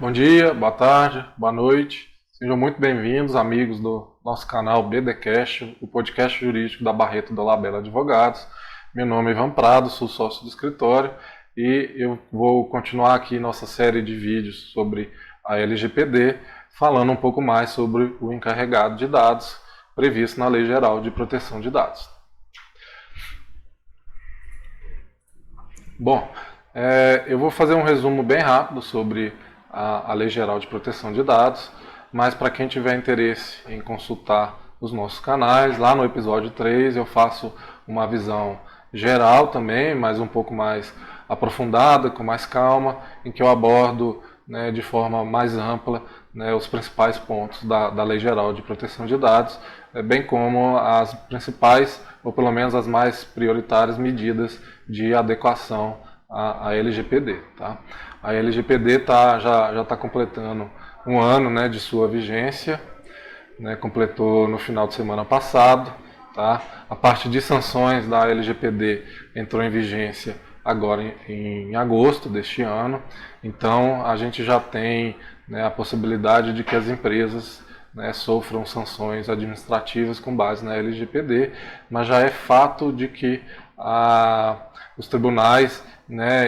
Bom dia, boa tarde, boa noite. Sejam muito bem-vindos, amigos do nosso canal BDcast, o podcast jurídico da Barreto Dolabella Advogados. Meu nome é Ivan Prado, sou sócio do escritório e eu vou continuar aqui nossa série de vídeos sobre a LGPD, falando um pouco mais sobre o encarregado de dados previsto na Lei Geral de Proteção de Dados. Bom, eu vou fazer um resumo bem rápido sobre a Lei Geral de Proteção de Dados, mas para quem tiver interesse em consultar os nossos canais, lá no episódio 3 eu faço uma visão geral também, mas um pouco mais aprofundada, com mais calma, em que eu abordo de forma mais ampla os principais pontos da Lei Geral de Proteção de Dados, bem como as principais, ou pelo menos as mais prioritárias medidas de adequação à LGPD. Tá? A LGPD já está completando um ano de sua vigência, completou no final de semana passado. Tá? A parte de sanções da LGPD entrou em vigência agora em agosto deste ano, então a gente já tem a possibilidade de que as empresas sofram sanções administrativas com base na LGPD, mas já é fato de que os tribunais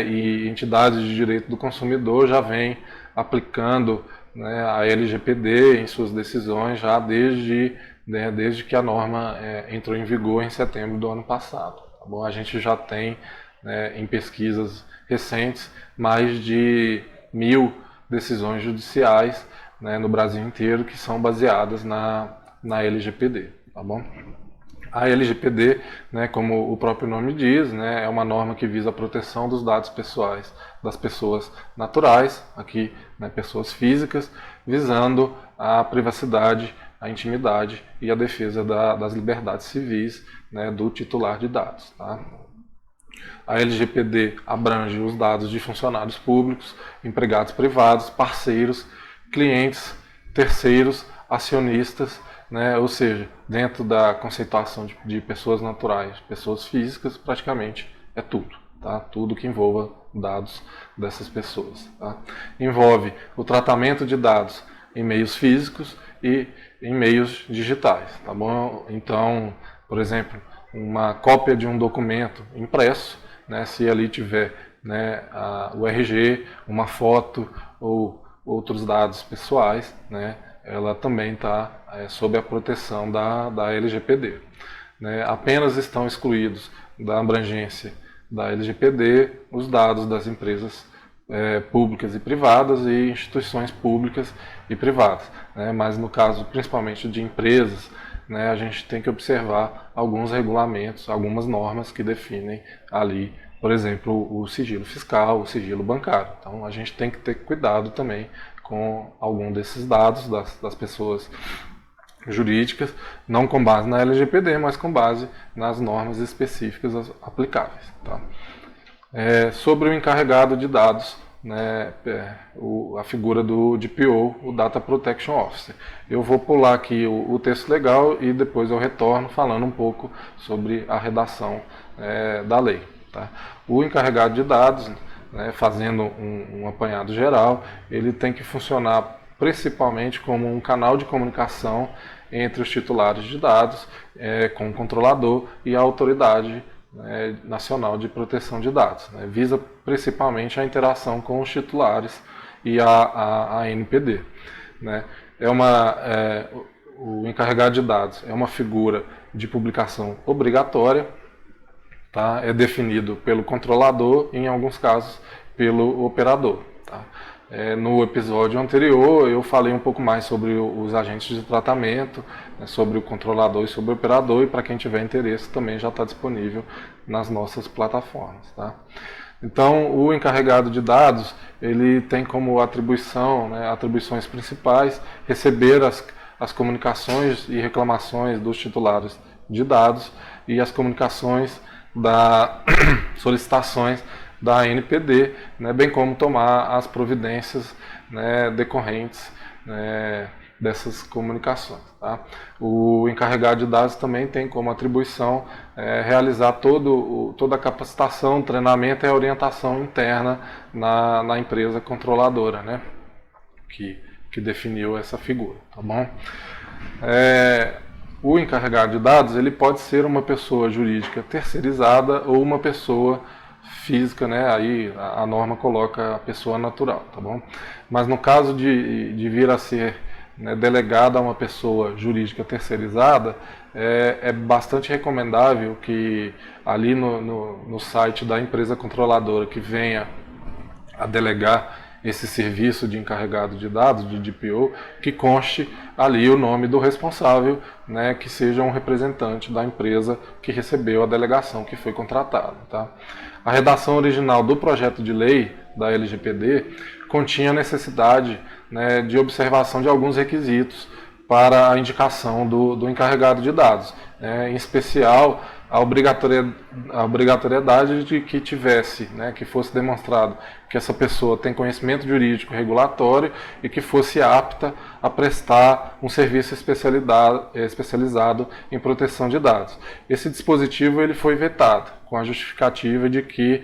e entidades de direito do consumidor já vêm aplicando a LGPD em suas decisões já desde que a norma entrou em vigor em setembro do ano passado. Tá bom? A gente já tem, em pesquisas recentes, mais de 1.000 decisões judiciais no Brasil inteiro que são baseadas na LGPD. Tá bom? A LGPD, como o próprio nome diz, é uma norma que visa a proteção dos dados pessoais das pessoas naturais, aqui pessoas físicas, visando a privacidade, a intimidade e a defesa das liberdades civis do titular de dados. Tá? A LGPD abrange os dados de funcionários públicos, empregados privados, parceiros, clientes, terceiros, acionistas, ou seja, dentro da conceituação de pessoas naturais, pessoas físicas, praticamente é tudo. Tá? Tudo que envolva dados dessas pessoas. Tá? Envolve o tratamento de dados em meios físicos e em meios digitais. Tá bom? Então, por exemplo, uma cópia de um documento impresso, se ali tiver o RG, uma foto ou outros dados pessoais, ela também está sob a proteção da LGPD. Apenas estão excluídos da abrangência da LGPD os dados das empresas públicas e privadas e instituições públicas e privadas. Mas no caso principalmente de empresas, a gente tem que observar alguns regulamentos, algumas normas que definem ali, por exemplo, o sigilo fiscal, o sigilo bancário. Então a gente tem que ter cuidado também com algum desses dados das pessoas jurídicas, não com base na LGPD, mas com base nas normas específicas aplicáveis. Tá? Sobre o encarregado de dados, a figura do DPO, o Data Protection Officer. Eu vou pular aqui o texto legal e depois eu retorno falando um pouco sobre a redação da lei. Tá? O encarregado de dados, fazendo um apanhado geral, ele tem que funcionar principalmente como um canal de comunicação entre os titulares de dados, com o controlador e a autoridade nacional de proteção de dados. Visa principalmente a interação com os titulares e a ANPD. O encarregado de dados é uma figura de publicação obrigatória. Tá? É definido pelo controlador e, em alguns casos, pelo operador. Tá? No episódio anterior, eu falei um pouco mais sobre os agentes de tratamento, sobre o controlador e sobre o operador, e para quem tiver interesse também já está disponível nas nossas plataformas. Tá? Então, o encarregado de dados, ele tem como atribuições principais, receber as comunicações e reclamações dos titulares de dados e as comunicações solicitações da ANPD, bem como tomar as providências decorrentes dessas comunicações. Tá? O encarregado de dados também tem como atribuição realizar toda a capacitação, treinamento e orientação interna na empresa controladora. que definiu essa figura, tá bom? O encarregado de dados, ele pode ser uma pessoa jurídica terceirizada ou uma pessoa física, né? Aí a norma coloca a pessoa natural, tá bom? Mas no caso de vir a ser, né, delegada a uma pessoa jurídica terceirizada, é bastante recomendável que ali no site da empresa controladora que venha a delegar esse serviço de encarregado de dados, de DPO, que conste ali o nome do responsável, né, que seja um representante da empresa que recebeu a delegação que foi contratada. Tá? A redação original do projeto de lei da LGPD continha a necessidade, né, de observação de alguns requisitos para a indicação do encarregado de dados, em especial a obrigatoriedade de que tivesse, né, que fosse demonstrado que essa pessoa tem conhecimento jurídico regulatório e que fosse apta a prestar um serviço especializado em proteção de dados. Esse dispositivo ele foi vetado com a justificativa de que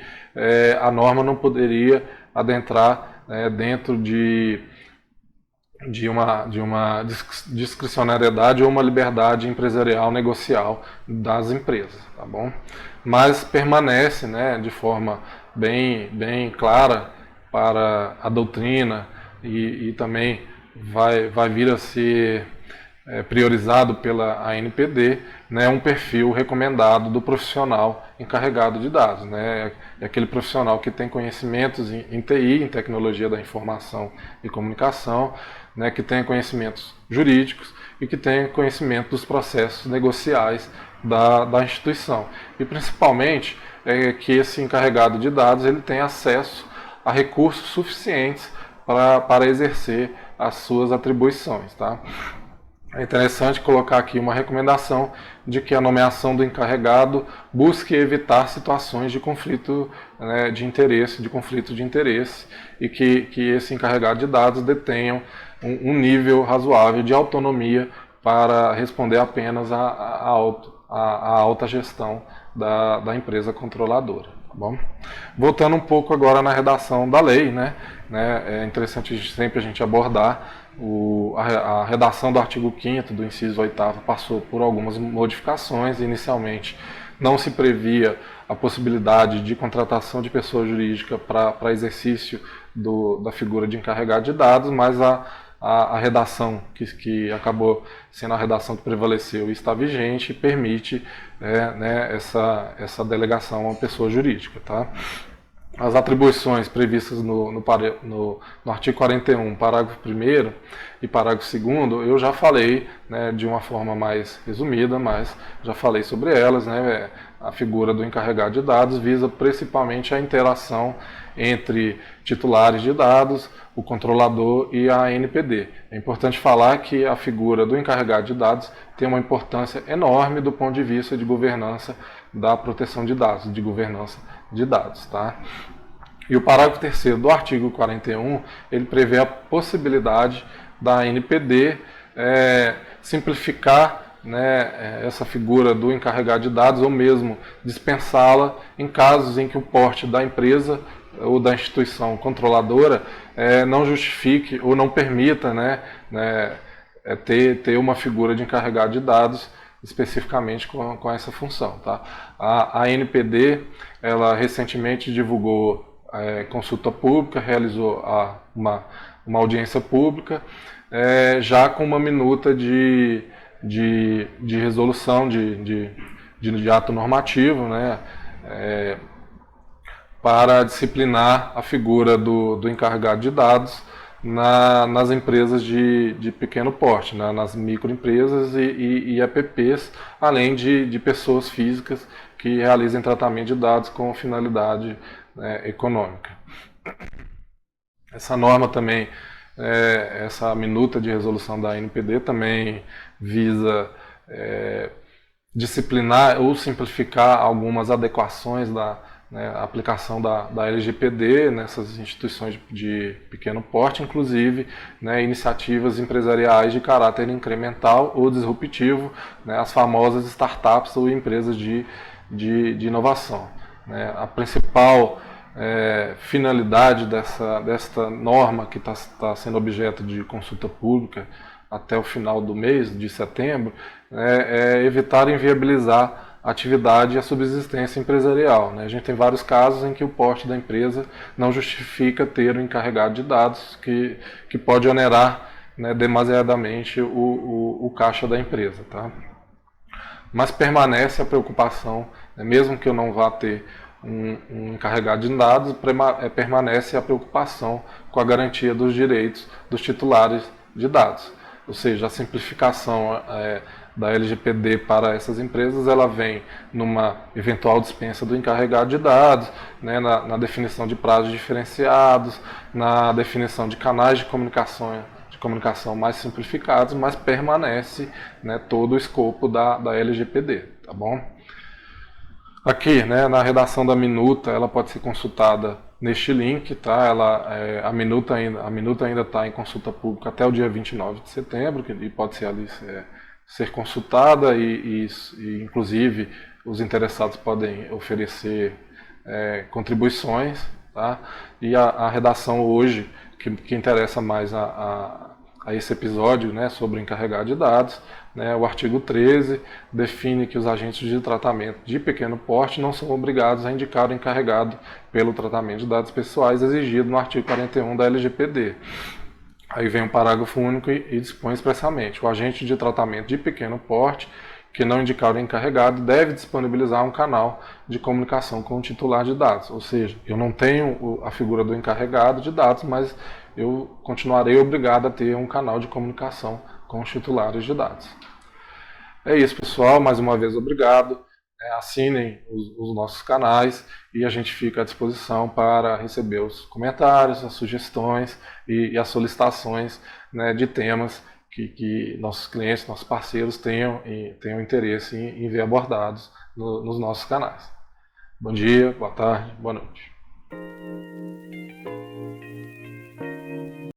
a norma não poderia adentrar dentro de uma discricionariedade ou uma liberdade empresarial negocial das empresas, tá bom? Mas permanece, né, de forma bem clara para a doutrina e também vai vir a ser priorizado pela ANPD, né, um perfil recomendado do profissional encarregado de dados, né, é aquele profissional que tem conhecimentos em TI, em tecnologia da informação e comunicação, né, que tenha conhecimentos jurídicos e que tenha conhecimento dos processos negociais da instituição. E principalmente que esse encarregado de dados ele tenha acesso a recursos suficientes para exercer as suas atribuições. Tá? É interessante colocar aqui uma recomendação de que a nomeação do encarregado busque evitar situações de conflito, né, de interesse, e que esse encarregado de dados detenha um nível razoável de autonomia para responder apenas à alta gestão da empresa controladora. Tá bom? Voltando um pouco agora na redação da lei, né, é interessante sempre a gente abordar a redação do artigo 5º do inciso 8º passou por algumas modificações. Inicialmente não se previa a possibilidade de contratação de pessoa jurídica para exercício da figura de encarregado de dados, mas a redação que acabou sendo a redação que prevaleceu e está vigente permite essa delegação a uma pessoa jurídica. Tá? As atribuições previstas no artigo 41, parágrafo 1º e parágrafo 2º, eu já falei, né, de uma forma mais resumida, mas já falei sobre elas. Né, a figura do encarregado de dados visa principalmente a interação entre titulares de dados, o controlador e a ANPD. É importante falar que a figura do encarregado de dados tem uma importância enorme do ponto de vista de governança da proteção de dados, de governança de dados. Tá? E o parágrafo 3º do artigo 41, ele prevê a possibilidade da ANPD simplificar, né, essa figura do encarregado de dados ou mesmo dispensá-la em casos em que o porte da empresa ou da instituição controladora não justifique ou não permita, ter uma figura de encarregado de dados especificamente com essa função. Tá? A ANPD ela recentemente divulgou consulta pública, realizou uma audiência pública, já com uma minuta de resolução de ato normativo, né, para disciplinar a figura do encarregado de dados nas empresas de pequeno porte, né, nas microempresas e EPPs, além de pessoas físicas que realizem tratamento de dados com finalidade econômica. Essa norma também, essa minuta de resolução da ANPD também visa disciplinar ou simplificar algumas adequações a aplicação da LGPD nessas instituições de pequeno porte, inclusive iniciativas empresariais de caráter incremental ou disruptivo, as famosas startups ou empresas de inovação. A principal finalidade desta norma que está sendo objeto de consulta pública até o final do mês de setembro, é evitar inviabilizar a atividade e a subsistência empresarial. Né? A gente tem vários casos em que o porte da empresa não justifica ter um encarregado de dados que pode onerar, né, demasiadamente o caixa da empresa. Tá? Mas permanece a preocupação, né, mesmo que eu não vá ter um encarregado de dados, permanece a preocupação com a garantia dos direitos dos titulares de dados. Ou seja, a simplificação da LGPD para essas empresas, ela vem numa eventual dispensa do encarregado de dados, né, na definição de prazos diferenciados, na definição de canais de comunicação mais simplificados, mas permanece, né, todo o escopo da LGPD, tá bom? Aqui, né, na redação da minuta, ela pode ser consultada neste link, tá? A minuta ainda está em consulta pública até o dia 29 de setembro, e pode ser ali ser consultada e inclusive os interessados podem oferecer contribuições, tá? E a redação hoje, que interessa mais a esse episódio, né, sobre o encarregado de dados, né, o artigo 13 define que os agentes de tratamento de pequeno porte não são obrigados a indicar o encarregado pelo tratamento de dados pessoais exigido no artigo 41 da LGPD. Aí vem um parágrafo único e dispõe expressamente: o agente de tratamento de pequeno porte que não indicar o encarregado deve disponibilizar um canal de comunicação com o titular de dados. Ou seja, eu não tenho a figura do encarregado de dados, mas eu continuarei obrigado a ter um canal de comunicação com os titulares de dados. É isso, pessoal. Mais uma vez, obrigado. Assinem os nossos canais e a gente fica à disposição para receber os comentários, as sugestões e as solicitações, né, de temas que nossos clientes, nossos parceiros tenham interesse em ver abordados nos nossos canais. Bom dia, boa tarde, boa noite.